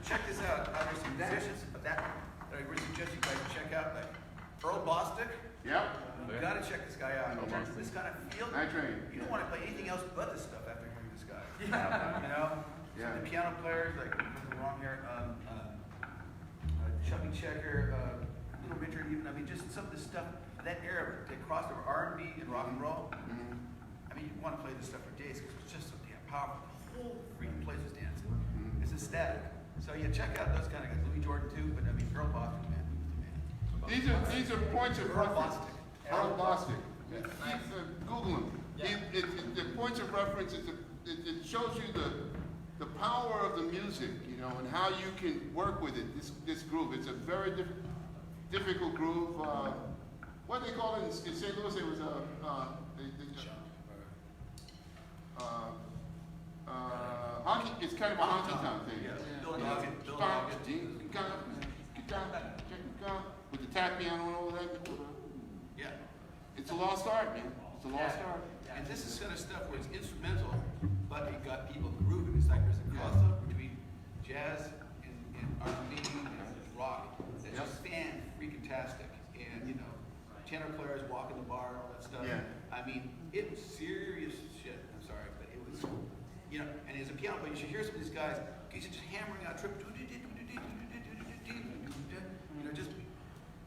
Check this out. There's some musicians that I would suggest you guys check out, like Earl Bostic. Yep. You gotta check this guy out. In terms of this kind of field, I train. you don't want to play anything else but this stuff after hearing this guy. Yeah. You know? Yeah. The piano players, like, what's wrong here? Chubby Checker, Little Richard, even, I mean, just some of this stuff, that era, that crossed over R&B and rock and roll. I mean, you want to play this stuff for days because it's just so damn powerful. The whole freaking place is dancing. It's ecstatic. So yeah, check out those kind of guys. Louis Jordan too, but I mean, Earl Bostic, man, who's the man? These are points of Earl reference. Bostic. Earl Bostic. Google him. The points of reference is it shows you the power of the music, you know, and how you can work with it. This groove, it's a very difficult groove. What they call it in St. Louis, it was honky. It's kind of a honky tonk thing. Bill Doggett. With the tap piano and all that. Yeah. It's a lost art, man. It's a lost art. And this is kind of stuff where it's instrumental, but it got people grooving. It's like there's a crossover between jazz and R&B and rock. It's just fan-freaking-tastic. And, you know, tenor players walking the bar, all that stuff. Yeah. I mean, it was serious shit. I'm sorry, but it was, you know, and as a piano player, you should hear some of these guys, he's just hammering out trip, you know, just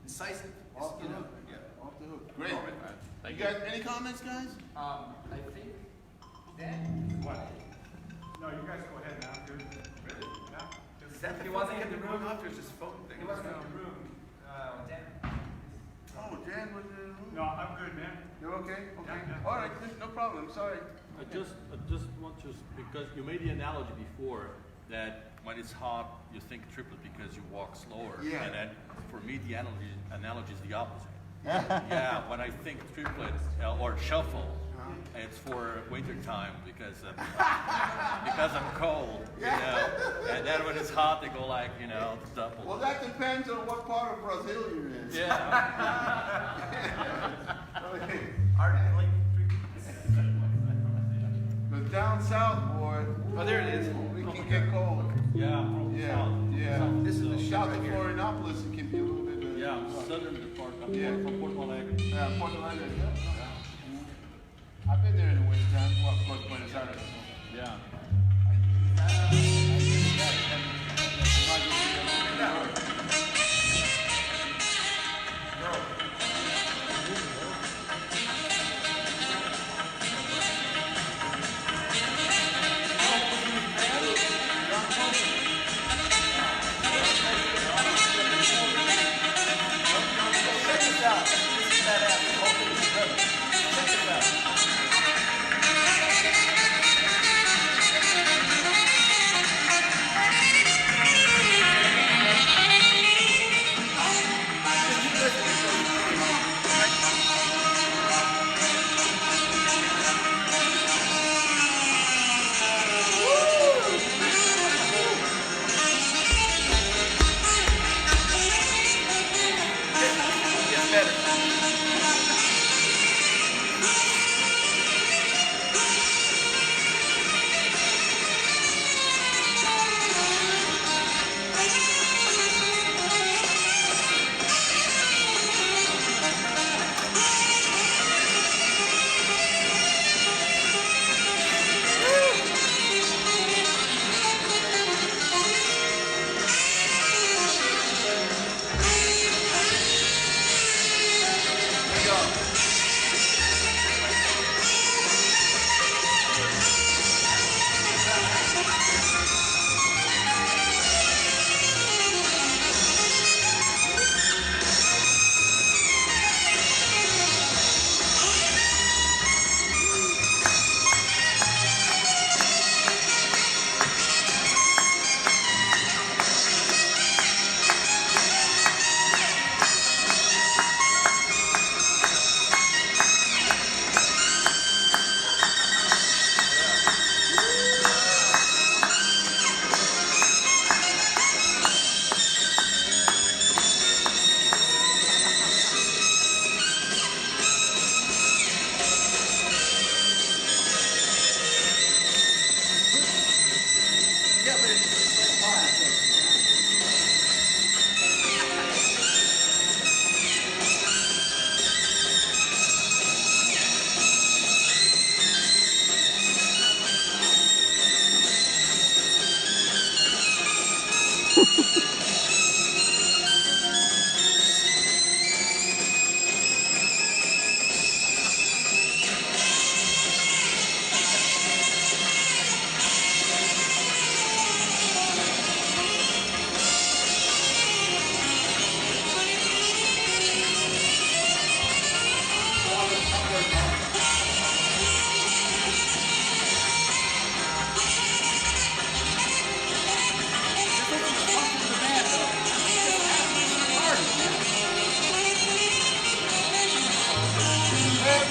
incisive. Off the You know, hook. yeah. Off the hook. Great. Thank You guys, any comments, guys? I think Dan. What? No, you guys go ahead now, dude. Really? Yeah. Is that He the wasn't phone in the going room. off, or is this phone thing? He wasn't in the room. Dan. Oh, Dan was in the room? No, I'm good, man. You're okay? Okay. Yeah. All right, no problem. I'm sorry. I just want to, because you made the analogy before that when it's hot, you think triplet because you walk slower. Yeah. And then for me, the analogy is the opposite. Yeah, when I think triplet or shuffle, it's for winter time because I'm cold, you know. And then when it's hot, they go like, you know, double. Well, that depends on what part of Brazil you're in. Yeah. Okay. Ardently. But down south, boy. Oh, there it is. We can get cold. Yeah, from Yeah, south. yeah. South. This is the shit South right of here. Florianopolis, it can be a little bit. Yeah, southern part. I'm Yeah. from Porto Alegre. Porto Alegre. Yeah. I've been there in the wintertime. Well, of course, Buenos Aires. Yeah. Check this out. This is badass. The whole thing is great. Check this out.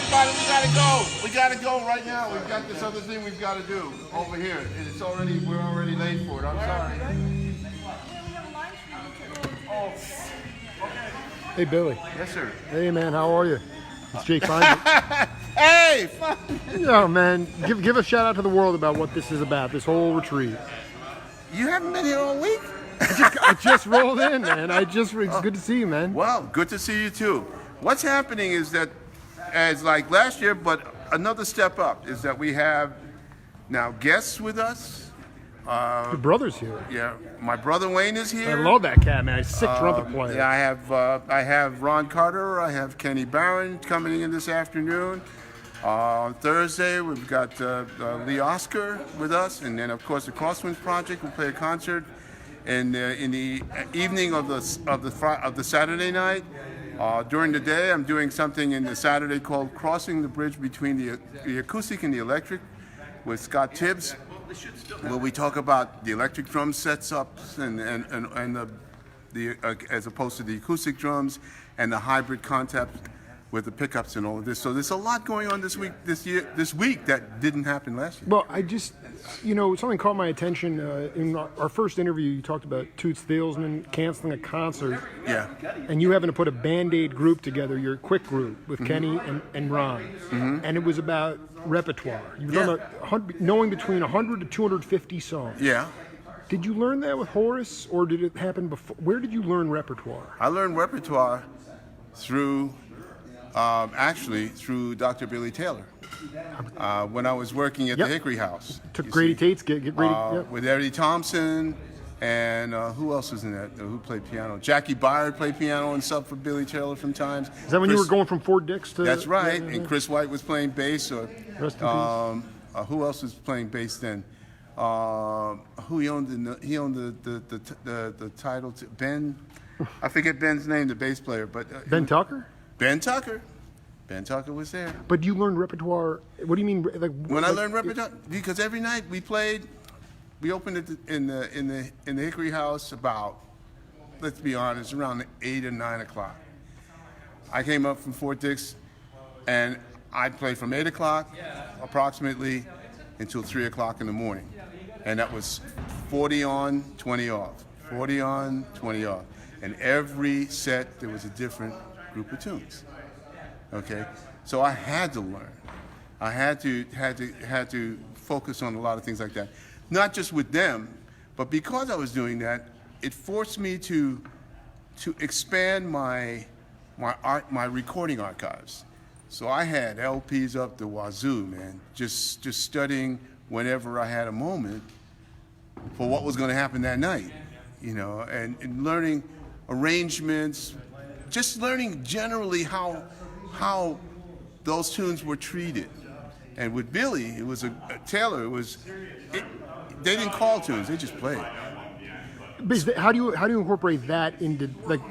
everybody, we gotta go. We gotta go right now. We've got this other thing we've got to do over here. We're already late for it. I'm sorry. Hey, Billy. Yes, sir. Hey, man, how are you? It's Jake Feinberg. Hey! No, man, give a shout out to the world about what this is about, this whole retreat. You haven't been here all week? I just rolled in, man. It's good to see you, man. Well, good to see you too. What's happening is that, as like last year, but another step up, is that we have now guests with us. Your brother's here. Yeah, my brother Wayne is I here. love that cat, man. He's a sick trumpet player. Yeah, I have Ron Carter. I have Kenny Barron coming in this afternoon. On Thursday, we've got Lee Oscar with us, and then of course the Crosswinds Project will play a concert. And in the evening of the Saturday night, during the day, I'm doing something in the Saturday called Crossing the Bridge Between the Acoustic and the Electric with Scott Tibbs, where we talk about the electric drum setups and the as opposed to the acoustic drums and the hybrid concept with the pickups and all of this. So there's a lot going on this week that didn't happen last year. Well, something caught my attention. In our first interview, you talked about Toots Thielsman canceling a concert. Yeah. And you having to put a Band-Aid group together, your quick group, with Kenny and Ron. And it was about repertoire. You were talking about knowing between 100 to 250 songs. Yeah. Did you learn that with Horace, or did it happen before? Where did you learn repertoire? I learned repertoire through Dr. Billy Taylor. When I was working at the Hickory House. Took Grady Tate's get Grady. With Eddie Thompson, and who else was in that? Who played piano? Jackie Byard played piano and sub for Billy Taylor sometimes. Is that when you were going from Fort Dix to? That's right. And Chris White was playing bass. Rest in peace. Who else was playing bass then? Who he owned the title to? Ben. I forget Ben's name, the bass player, but Ben Tucker. Ben Tucker. Ben Tucker was there. But you learned repertoire. What do you mean? I learned repertoire, because every night we opened it in the Hickory House about, let's be honest, around 8 or 9 o'clock. I came up from Fort Dix, and I'd play from 8 o'clock approximately until 3 o'clock in the morning, and that was 40 on, 20 off, 40 on, 20 off, and every set there was a different group of tunes. Okay, so I had to learn. I had to focus on a lot of things like that, not just with them, but because I was doing that, it forced me to expand my recording archives. So I had LPs up the wazoo, man, just studying whenever I had a moment for what was going to happen that night, and learning arrangements, just learning generally how those tunes were treated. And with Billy, it was Taylor. They didn't call tunes; they just played. How do you incorporate that into like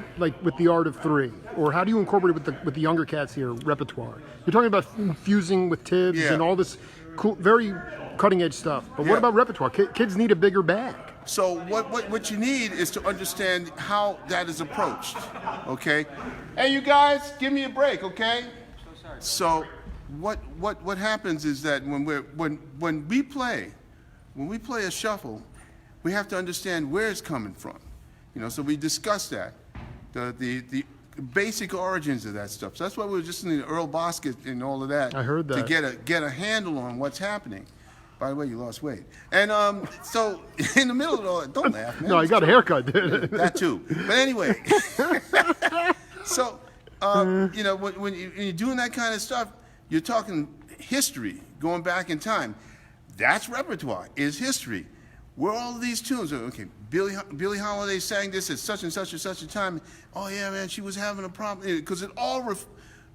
with the Art of Three, or how do you incorporate it with the younger cats here repertoire? You're talking about infusing with Tibbs and all this cool, very cutting edge stuff. But what about repertoire? Kids need a bigger bag. So what you need is to understand how that is approached, okay? Hey, you guys, give me a break, okay? So what happens is that when we play a shuffle, we have to understand where it's coming from, So we discuss that, the basic origins of that stuff. So that's why we were just in the Earl Bosket and all of that. I heard that. To get a handle on what's happening. By the way, you lost weight. And so in the middle of all that, don't laugh, man. No, you got a haircut, dude. That too. But anyway, so, when you're doing that kind of stuff, you're talking history, going back in time. That's repertoire, is history. Where all of these tunes are, okay, Billie Holiday sang this at such and such and such a time. Oh, yeah, man, she was having a problem. Because it all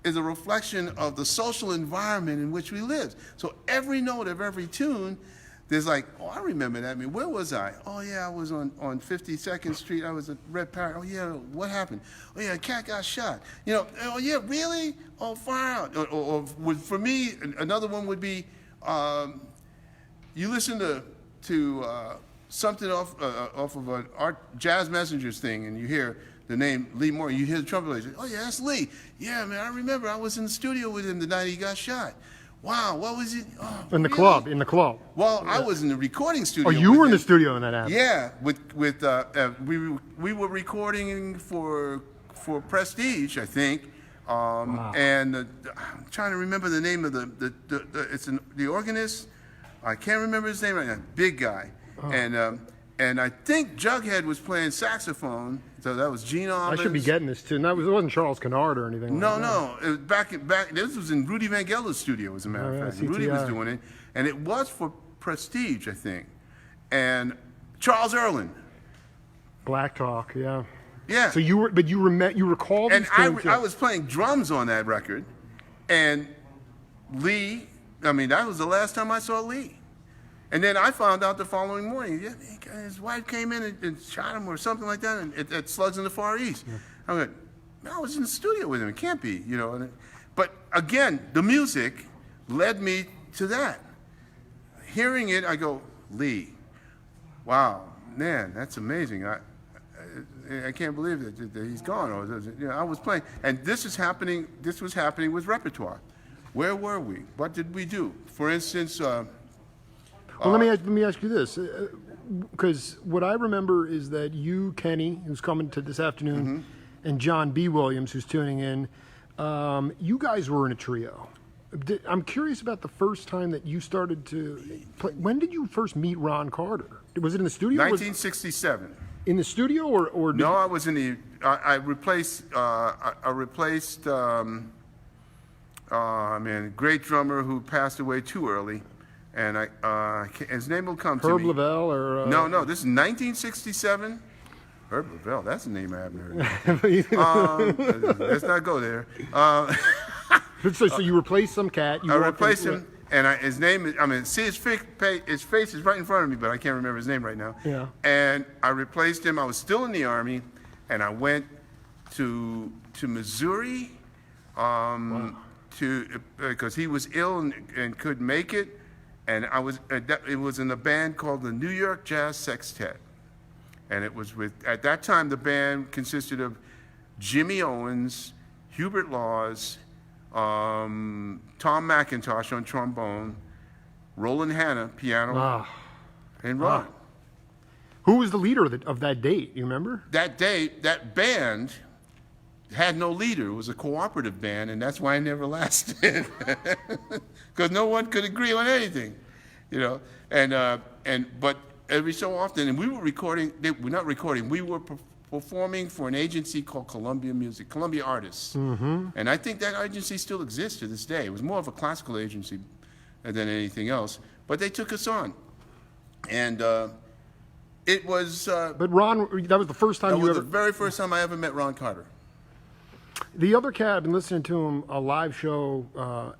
is a reflection of the social environment in which we lived. So every note of every tune, there's like, oh, I remember that. I mean, where was I? Oh, yeah, I was on 52nd Street. I was at Red Parrot. Oh, yeah, what happened? Oh, yeah, a cat got shot. Oh, yeah, really? Oh, fire out. Or for me, another one would be, you listen to something off of an Art Jazz Messengers thing, and you hear the name Lee Morgan. You hear the trumpet player. You say, oh, yeah, that's Lee. Yeah, man, I remember I was in the studio with him the night he got shot. Wow, what was it? Oh, In the really? club. Well, I was in the recording studio. Oh, you with were in him. the studio when that happened. Yeah, we were recording for Prestige, I think. And I'm trying to remember the name of the organist. I can't remember his name right now. Big guy. And I think Jughead was playing saxophone. So that was Gene I Almond. should be getting this too. No, it wasn't Charles Kennard or anything. No, like that. no. It was back. This was in Rudy Van Gelder's studio, as a matter Oh, yeah, of fact. Rudy was CTI. doing it, and it was for Prestige, I think. And Charles Erlin. Black Talk, yeah. Yeah. So you recall And these tunes, yeah. I was playing drums on that record, and Lee, I mean, that was the last time I saw Lee. And then I found out the following morning, his wife came in and shot him or something like that at Slugs in the Far East. Yeah. I'm like, I was in the studio with him. It can't be, you know. But again, the music led me to that. Hearing it, I go, Lee, wow, man, that's amazing. I can't believe that he's gone. Or, you know, I was playing, and this was happening with repertoire. Where were we? What did we do? For instance, Well, let me ask you this, because what I remember is that you, Kenny, who's coming to this afternoon, and John B. Williams, who's tuning in, you guys were in a trio. I'm curious about the first time that you started to play. When did you first meet Ron Carter? Was it in the studio? 1967. In the studio, or No, I was in the. I replaced. Great drummer who passed away too early. And his name will come to me. Herb Lavelle or No, this is 1967. Herb Lavelle, that's a name I haven't heard. Let's not go there. so you replaced some cat. I replaced him, and his name is. I mean, see his face is right in front of me, but I can't remember his name right now. Yeah. And I replaced him. I was still in the Army, and I went to Missouri, because he was ill and couldn't make it. And it was in a band called the New York Jazz Sextet. And it was at that time, the band consisted of Jimmy Owens, Hubert Laws, Tom McIntosh on trombone, Roland Hanna, piano, and Ron. Who was the leader of that date? You remember? That band had no leader. It was a cooperative band, and that's why I never lasted. Because no one could agree on anything, you know. But every so often, and we were recording. We're not recording. We were performing for an agency called Columbia Artists, and I think that agency still exists to this day. It was more of a classical agency than anything else, but they took us on, and it was. But Ron, that was the first time That you was ever. the very first time I ever met Ron Carter. The other cat, I've been listening to him a live show,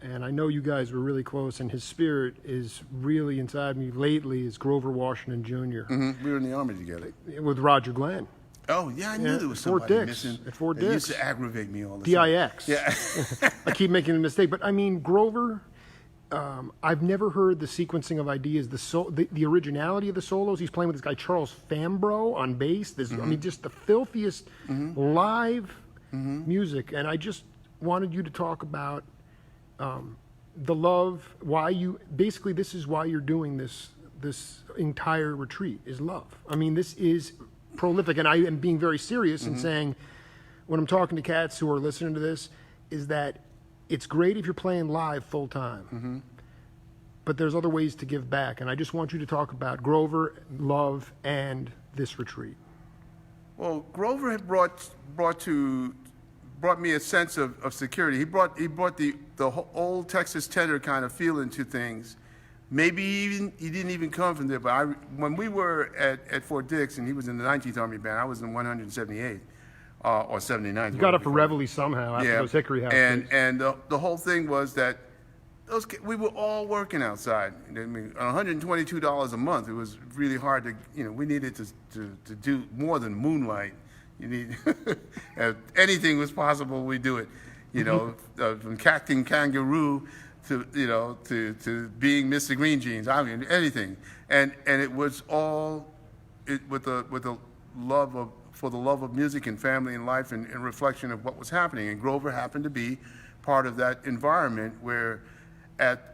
and I know you guys were really close, and his spirit is really inside me lately, is Grover Washington Jr. We were in the Army together. With Roger Glenn. Oh, yeah, I knew there was Fort somebody Dix. missing. At Fort It used Dix. to aggravate me all the time. DIX. Yeah. I keep making a mistake, but I mean, Grover, I've never heard the sequencing of ideas, the originality of the solos. He's playing with this guy, Charles Fambro, on bass. I mean, just the filthiest live music. And I just wanted you to talk about the love, basically this is why you're doing this entire retreat, is love. I mean, this is prolific, and I am being very serious in saying, when I'm talking to cats who are listening to this, is that it's great if you're playing live full time, but there's other ways to give back, and I just want you to talk about Grover, love, and this retreat. Well, Grover had brought me a sense of security. He brought the whole old Texas tenor kind of feeling to things. Maybe he didn't even come from there, but when we were at Fort Dix, and he was in the 19th Army Band, I was in 178 or 79. You got up for Reveille somehow after those Hickory House days. And the whole thing was that we were all working outside. I mean, $122 a month. It was really hard to, we needed to do more than moonlight. You need, if anything was possible, we do it. From acting kangaroo to being Mr. Green Jeans. I mean, anything. And it was all with a love for the love of music and family and life and reflection of what was happening. And Grover happened to be part of that environment where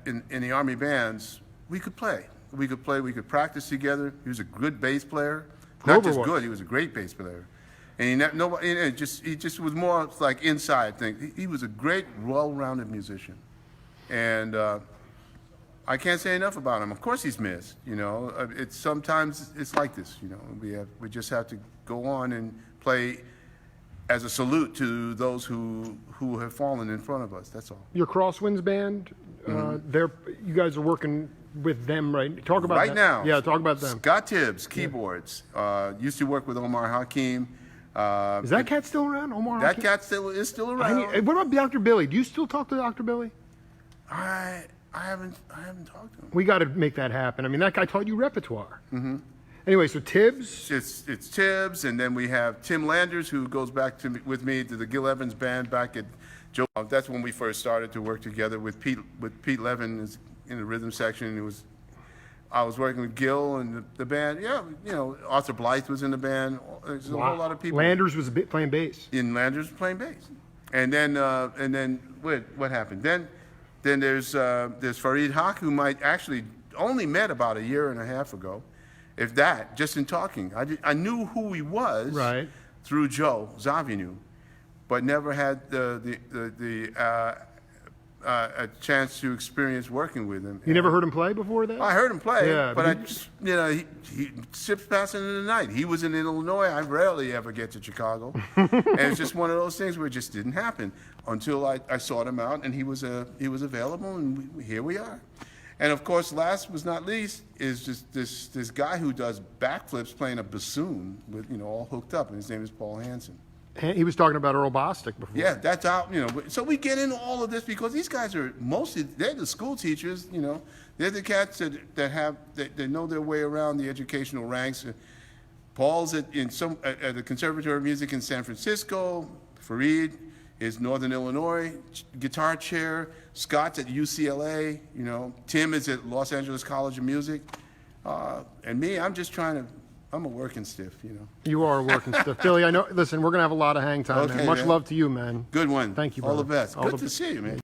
in the Army bands, we could play. We could practice together. He was a good bass player. Not Grover just was. good, he was a great bass player. And he just was more like inside thing. He was a great, well-rounded musician. And I can't say enough about him. Of course he's missed, you know. Sometimes it's like this, you know. We just have to go on and play as a salute to those who have fallen in front of us. That's all. Your Crosswinds band, you guys are working with them, right? Talk about Right that. now. Yeah, talk about them. Scott Tibbs, keyboards. Used to work with Omar Hakim. Is that cat still around, Omar? That Hakim? cat is still around. What about Dr. Billy? Do you still talk to Dr. Billy? I haven't talked to him. We got to make that happen. I mean, that guy taught you repertoire. Mm-hmm. Anyway, so Tibbs. It's Tibbs, and then we have Tim Landers, who goes back with me to the Gil Evans band back at Joe. That's when we first started to work together with Pete Levin in the rhythm section. I was working with Gil and the band. Yeah, you know, Arthur Blythe was in the band. There's a whole lot of people. Landers was playing bass. In Landers was playing bass, and then what happened? Then there's Fareed Haq, who might actually only met about a year and a half ago, if that, just in talking. I knew who he was through Joe Zavinu, but never had a chance to experience working with him. You never heard him play before that? I heard him play, Yeah, but but he sips passing in the night. He was in Illinois. I rarely ever get to Chicago, and it's just one of those things where it just didn't happen until I sought him out, and he was available, and here we are. And of course, last but not least, is just this guy who does backflips playing a bassoon with all hooked up, and his name is Paul Hansen. He was talking about Earl Bostic before. Yeah, that's out. So we get into all of this because these guys are they're the school teachers. They're the cats that know their way around the educational ranks. Paul's at the Conservatory of Music in San Francisco. Fareed is Northern Illinois guitar chair. Scott's at UCLA. Tim is at Los Angeles College of Music. And me, I'm a working stiff. You are a working stiff. Billy, I know. Listen, we're going to have a lot of hang time, Okay, man. Much man. love to you, man. Good one. Thank you, All the brother. best. All Good the to see you, man.